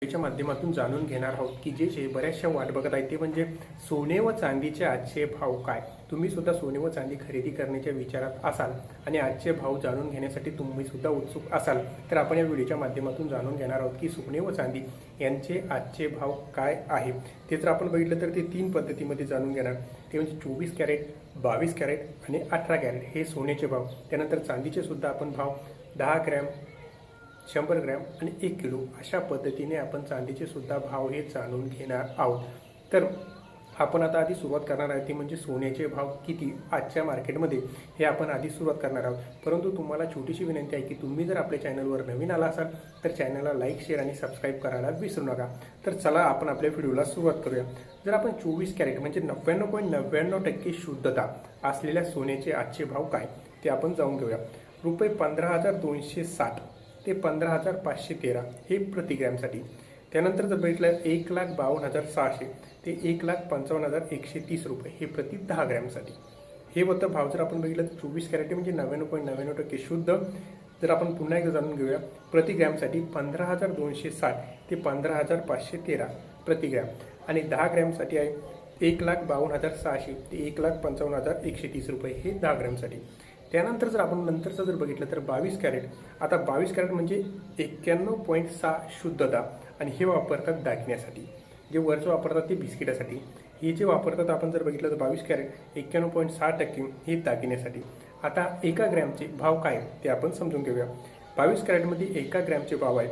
च्या माध्यमातून जाणून घेणार आहोत की जे बऱ्याचशा वाट बघत आहेत ते म्हणजे सोने व चांदीचे आजचे भाव काय. तुम्ही सुद्धा सोने व चांदी खरेदी करण्याच्या विचारात असाल आणि आजचे भाव जाणून घेण्यासाठी तुम्ही सुद्धा उत्सुक असाल तर आपण या व्हिडिओच्या माध्यमातून जाणून घेणार आहोत की सोने व चांदी यांचे आजचे भाव काय आहे. ते जर आपण बघितलं तर ते तीन पद्धतीमध्ये जाणून घेणार. ते म्हणजे 24 कॅरेट, 22 कॅरेट आणि 18 कॅरेट हे सोन्याचे भाव. त्यानंतर चांदीचे सुद्धा आपण भाव 10 ग्रॅम, 100 ग्रॅम आणि 1 किलो अशा पद्धतीने आपण चांदीचे सुद्धा भाव हे जाणून घेणार आहोत. तर आपण आता आधी सुरुवात करणार आहे ती म्हणजे सोन्याचे भाव किती आजच्या मार्केटमध्ये हे आपण आधी सुरुवात करणार आहोत. परंतु तुम्हाला छोटीशी विनंती आहे की तुम्ही जर आपल्या चॅनलवर नवीन आला असाल तर चॅनलला लाईक, शेअर आणि सबस्क्राईब करायला विसरू नका. तर चला आपण आपल्या व्हिडिओला सुरुवात करूया. जर आपण 24 कॅरेट म्हणजे 99.99% शुद्धता असलेल्या सोन्याचे आजचे भाव काय ते आपण जाऊन घेऊया. रुपये 15,260 ते 15,513 हे प्रति ग्रॅमसाठी. त्यानंतर जर बघितलं 1,52,600 ते 1,55,130 रुपये हे प्रति 10 ग्रॅमसाठी. हे होतं भाव. जर आपण बघितलं 24 कॅरेट म्हणजे 99.99% शुद्ध. जर आपण पुन्हा एकदा जाणून घेऊया प्रति ग्रॅमसाठी 15,260 ते 15,513 प्रति ग्रॅम आणि 10 ग्रॅमसाठी आहे 1,52,600 ते 1,55,130 रुपये हे 10 ग्रॅमसाठी. त्यानंतर जर आपण नंतरचं जर बघितलं तर 22 कॅरेट. आता 22 कॅरेट म्हणजे 91.6 शुद्धता आणि हे वापरतात दागिन्यासाठी. जे वरचं वापरतात ते बिस्किटासाठी. हे जे वापरतात आपण जर बघितलं तर 22 कॅरेट 91.6% हे दागिन्यासाठी. आता एका ग्रॅमचे भाव काय ते आपण समजून घेऊया. 22 कॅरेटमध्ये एका ग्रॅमचे भाव आहे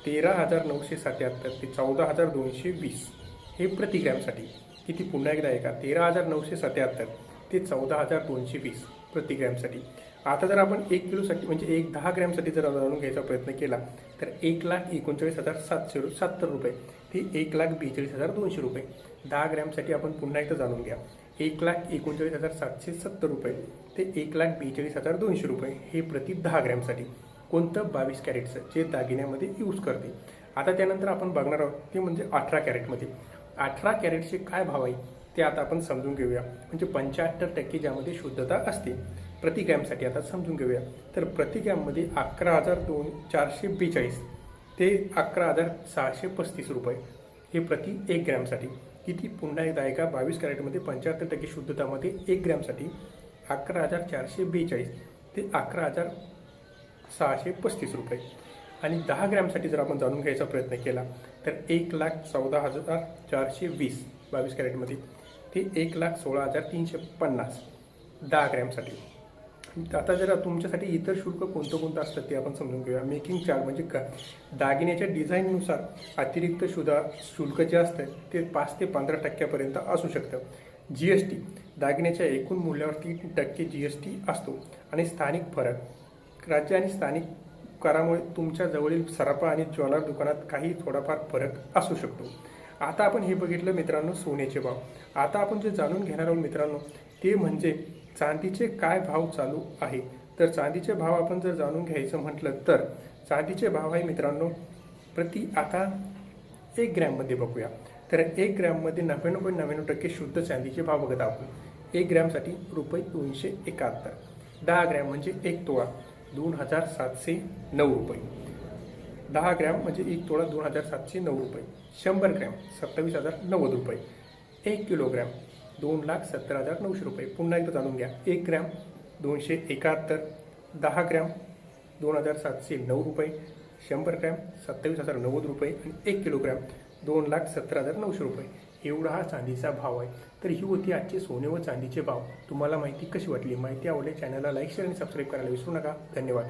13,977 ते 14,220 हे प्रति ग्रॅमसाठी. किती पुन्हा एकदा आहे का 13,977 ते 14,220 प्रति ग्रॅमसाठी. आता जर आपण 1 किलोसाठी म्हणजे 10 ग्रॅमसाठी जर जाणून घ्यायचा प्रयत्न केला तर 1,39,770 रुपये ते 1,42,200 रुपये. 10 ग्रॅमसाठी आपण पुन्हा एकदा जाणून घ्या 1,39,770 रुपये ते 1,42,200 रुपये हे प्रति 10 ग्रॅमसाठी. कोणतं 22 कॅरेटचं जे दागिन्यामध्ये यूज करते. आता त्यानंतर आपण बघणार आहोत ते म्हणजे 18 कॅरेटमध्ये. 18 कॅरेटचे काय भाव आहे ते आता आपण समजून घेऊया. म्हणजे 75% ज्यामध्ये शुद्धता असते प्रति ग्रॅमसाठी. आता समजून घेऊया तर प्रति ग्रॅममध्ये 11,442 ते 11,635 रुपये हे प्रति 1 ग्रॅमसाठी. किती पुन्हा एकदा आहे का 22 कॅरेटमध्ये 75% शुद्धतामध्ये 1 ग्रॅमसाठी 11,442 ते 11,635 रुपये. आणि 10 ग्रॅमसाठी जर आपण जाणून घ्यायचा प्रयत्न केला तर 1,14,420 22 कॅरेटमध्ये ते 1,16,350 10 ग्रॅमसाठी. आता जर तुमच्यासाठी इतर शुल्क कोणतं असतं ते आपण समजून घेऊया. मेकिंग चार्ज म्हणजे दागिन्याच्या डिझाईननुसार अतिरिक्त शुल्क जे असतं ते 5 ते 15% असू शकतं. GST दागिन्याच्या एकूण मूल्यावर 3% GST असतो. आणि स्थानिक फरक राज्य आणि स्थानिक करामुळे तुमच्या जवळील सराफा आणि ज्वेलर दुकानात काही थोडाफार फरक असू शकतो. आता आपण हे बघितलं मित्रांनो सोन्याचे भाव. आता आपण जे जाणून घेणार आहोत मित्रांनो ते म्हणजे चांदीचे काय भाव चालू आहे. तर चांदीचे भाव आपण जर जाणून घ्यायचं म्हटलं तर चांदीचे भाव आहे मित्रांनो प्रति आता 1 ग्रॅममध्ये बघूया. तर 1 ग्रॅममध्ये 99.99% शुद्ध चांदीचे भाव बघत आपण. 1 ग्रॅमसाठी रुपये 271. 10 ग्रॅम म्हणजे 1 तोळा 2,709 रुपये. 10 ग्रॅम म्हणजे 1 तोळा 2,709 रुपये. 100 ग्रॅम 27,090 रुपये. 1 किलोग्रॅम 2,70,900 रुपये. पुन्हा एकदा जाणून घ्या 1 ग्रॅम 271. 10 ग्रॅम 2,709 रुपये. 100 ग्रॅम 27,090 रुपये आणि 1 किलोग्रॅम 2,70,900 रुपये. एवढा हा चांदीचा भाव आहे. तर ही होती आजचे सोने व चांदीचे भाव. तुम्हाला माहिती कशी वाटली? माहिती आवडली चॅनलला लाईक, शेअर आणि सबस्क्राईब करायला विसरू नका. धन्यवाद.